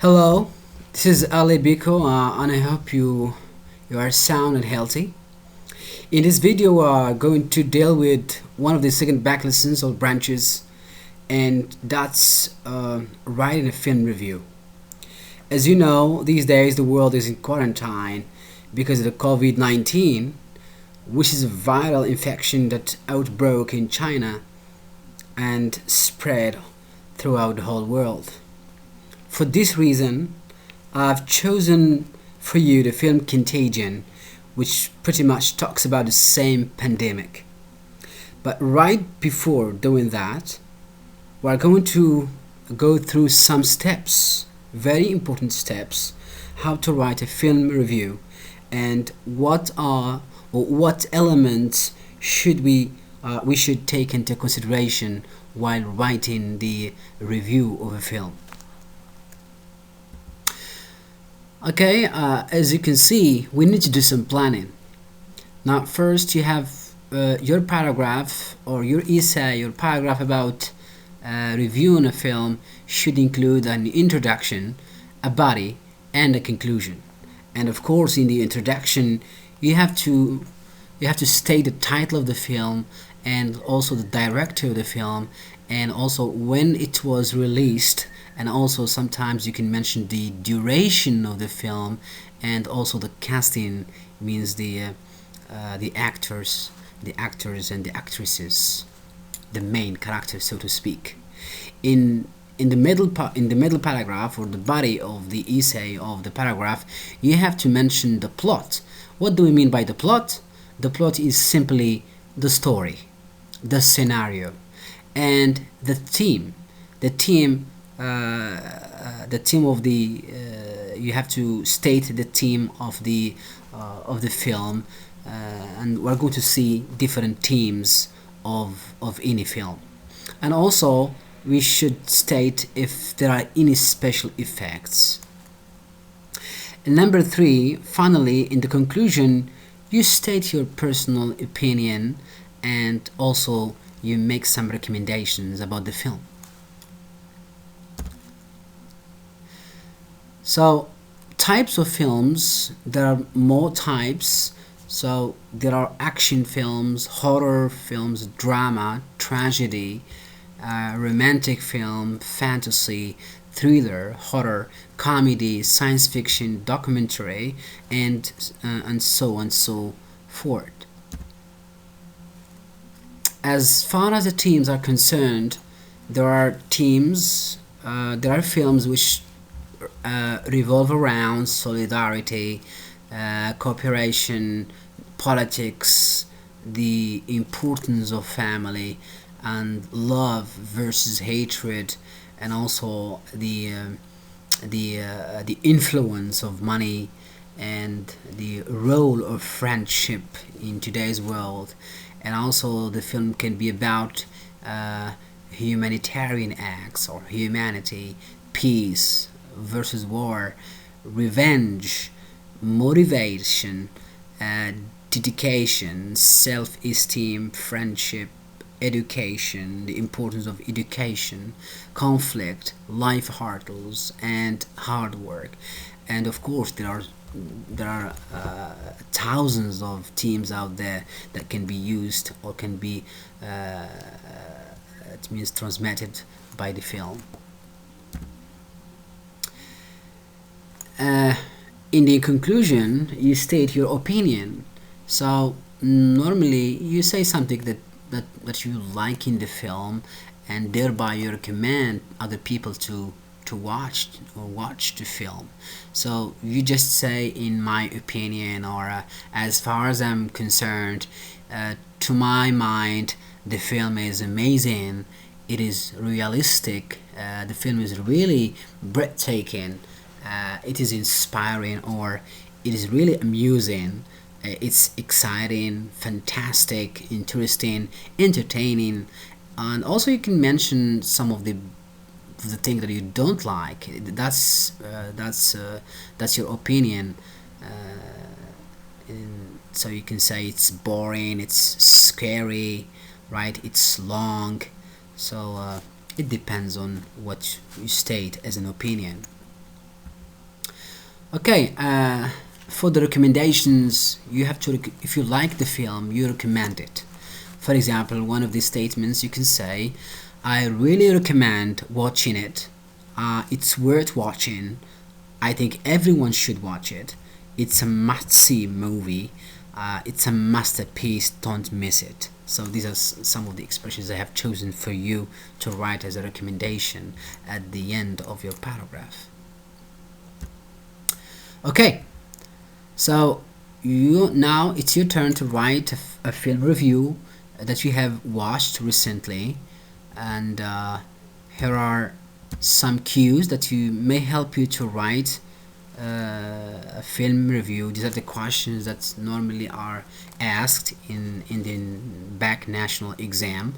Hello, this is Ali Biko, and I hope you are sound and healthy. In this video, we are going to deal with one of the second back lessons or branches, and that's writing a film review. As you know, these days the world is in quarantine because of the COVID-19, which is a viral infection that outbroke in China and spread throughout the whole world. For this reason, I've chosen for you the film Contagion, which pretty much talks about the same pandemic. But right before doing that, we're going to go through some steps, very important steps, how to write a film review and what elements we should take into consideration while writing the review of a film. Okay, as you can see, we need to do some planning. Now, first you have your paragraph or your essay or paragraph about reviewing a film should include an introduction, a body, and a conclusion. And of course, in the introduction, you have to state the title of the film and also the director of the film and also when it was released, and also sometimes you can mention the duration of the film and also the casting, means the actors and the actresses, the main characters, so to speak. In the middle paragraph or the body of the essay of the paragraph, you have to mention the plot. What do we mean by the plot? The plot is simply the story, the scenario, and the theme. The theme of the you have to state the theme of the film, and we're going to see different themes of any film. And also we should state if there are any special effects. And number 3, finally, in the conclusion, you state your personal opinion and also you make some recommendations about the film. So, types of films, there are more types. So there are action films, horror films, drama, tragedy, romantic film, fantasy, thriller, horror, comedy, science fiction, documentary, and so on and so forth. As far as the themes are concerned, there are films which revolve around solidarity, cooperation, politics, the importance of family, and love versus hatred, and also the influence of money and the role of friendship in today's world. And also the film can be about humanitarian acts or humanity, peace versus war, revenge, motivation, dedication, self-esteem, friendship, education, the importance of education, conflict, life hurdles, and hard work. And of course, there are thousands of themes out there that can be used or can be it means transmitted by the film. In the conclusion, you state your opinion. So normally you say something that you like in the film, and thereby you recommend other people to watch the film. So you just say, in my opinion, or as far as I'm concerned, to my mind, the film is amazing. It is realistic. The film is really breathtaking. It is inspiring, or it is really amusing. It's exciting, fantastic, interesting, entertaining, and also you can mention some of the things that you don't like. That's your opinion. So you can say it's boring, it's scary, right? It's long. So it depends on what you state as an opinion. Okay, for the recommendations, you have to, if you like the film, you recommend it. For example, one of these statements you can say, I really recommend watching it. It's worth watching. I think everyone should watch it. It's a must-see movie. It's a masterpiece. Don't miss it. So these are some of the expressions I have chosen for you to write as a recommendation at the end of your paragraph. Okay, so you now it's your turn to write a film review that you have watched recently, and here are some cues that you may help you to write a film review. These are the questions that normally are asked in the back national exam.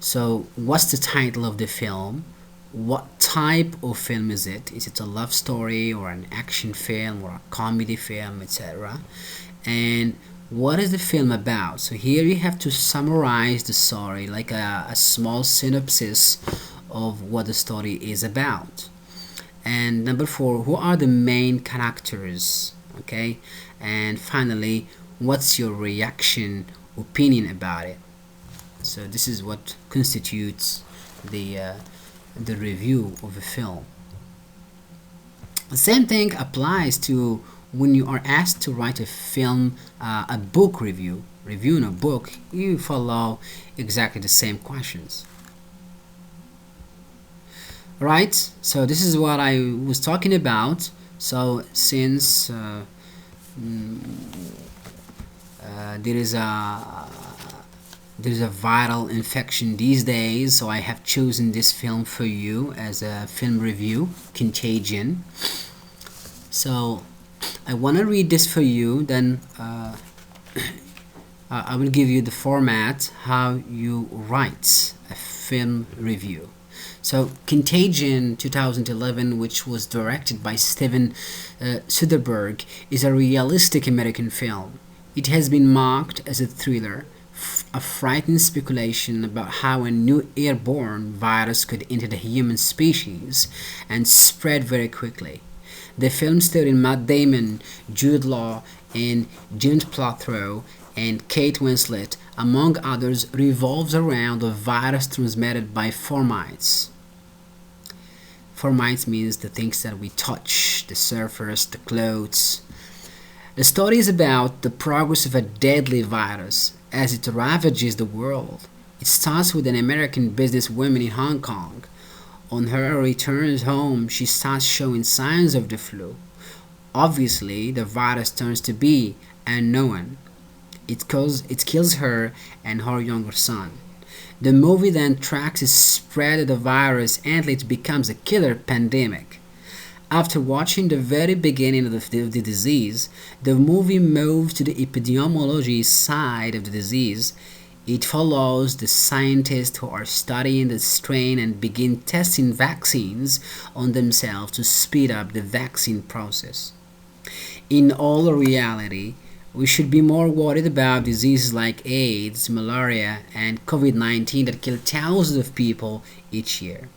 So, what's the title of the film? What type of film is it? Is it a love story or an action film or a comedy film, etc.? And what is the film about? So here you have to summarize the story, like a small synopsis of what the story is about. And number four, who are the main characters? Okay, and finally, what's your reaction, opinion about it? So this is what constitutes the review of a film. The same thing applies to when you are asked to write a film, a book review, reviewing a book. You follow exactly the same questions. Right, so this is what I was talking about. So since there is a viral infection these days, so I have chosen this film for you as a film review, Contagion. So I want to read this for you, then I will give you the format how you write a film review. So Contagion 2011, which was directed by Steven Soderbergh, is a realistic American film. It has been marked as a thriller, a frightening speculation about how a new airborne virus could enter the human species and spread very quickly. The film starring Matt Damon, Jude Law, and Gwyneth Paltrow and Kate Winslet, among others, revolves around a virus transmitted by fomites. Fomites means the things that we touch, the surface, the clothes. The story is about the progress of a deadly virus as it ravages the world. It starts with an American businesswoman in Hong Kong. On her return home, she starts showing signs of the flu. Obviously, the virus turns to be unknown. It kills her and her younger son. The movie then tracks the spread of the virus until it becomes a killer pandemic. After watching the very beginning of the disease, the movie moves to the epidemiology side of the disease. It follows the scientists who are studying the strain and begin testing vaccines on themselves to speed up the vaccine process. In all reality, we should be more worried about diseases like AIDS, malaria, and COVID-19 that kill thousands of people each year.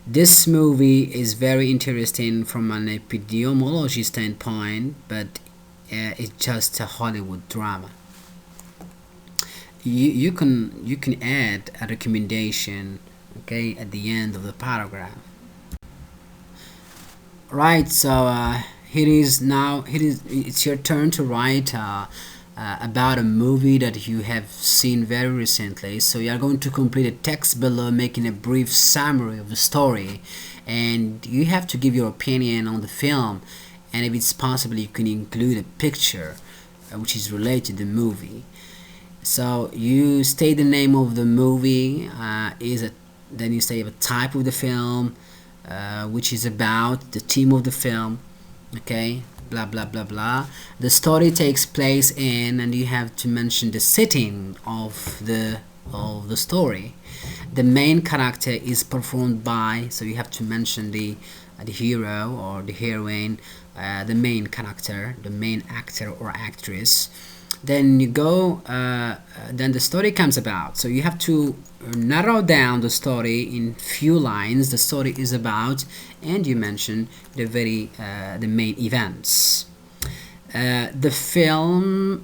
This movie is very interesting from an epidemiology standpoint, but it's just a Hollywood drama. You can add a recommendation, okay, at the end of the paragraph. Right, so it's your turn to write about a movie that you have seen very recently. So you are going to complete a text below making a brief summary of the story, and you have to give your opinion on the film, and if it's possible you can include a picture which is related to the movie. So you state the name of the movie, then you say the type of the film, which is about the theme of the film, okay, blah blah blah blah. The story takes place in, and you have to mention the setting of the story. The main character is performed by, so you have to mention the hero or the heroine, the main character, the main actor or actress. then you go then the story comes about. So you have to narrow down the story in few lines the story is about, and you mention the main events. The film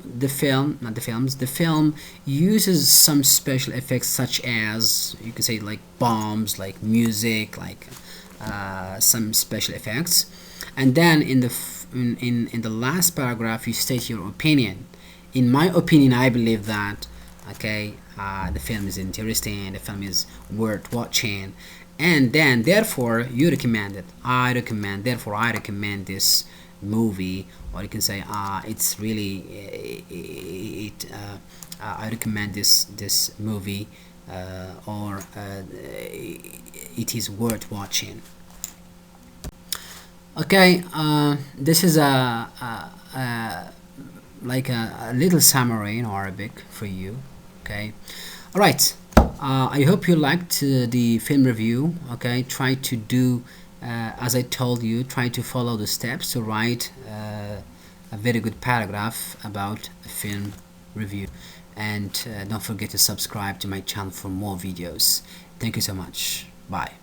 uses some special effects, such as, you could say, like bombs, like music, like some special effects. And then in the last paragraph you state your opinion. In my opinion, I believe that, okay, the film is interesting, the film is worth watching, and then therefore you recommend it. Therefore I recommend this movie. Or you can say, it's really I recommend this movie, or it is worth watching. Okay, this is like a little summary in Arabic for you. Okay, all right. I hope you liked the film review. Okay, try to do as I told you. Try to follow the steps to write a very good paragraph about a film review, and don't forget to subscribe to my channel for more videos. Thank you so much. Bye.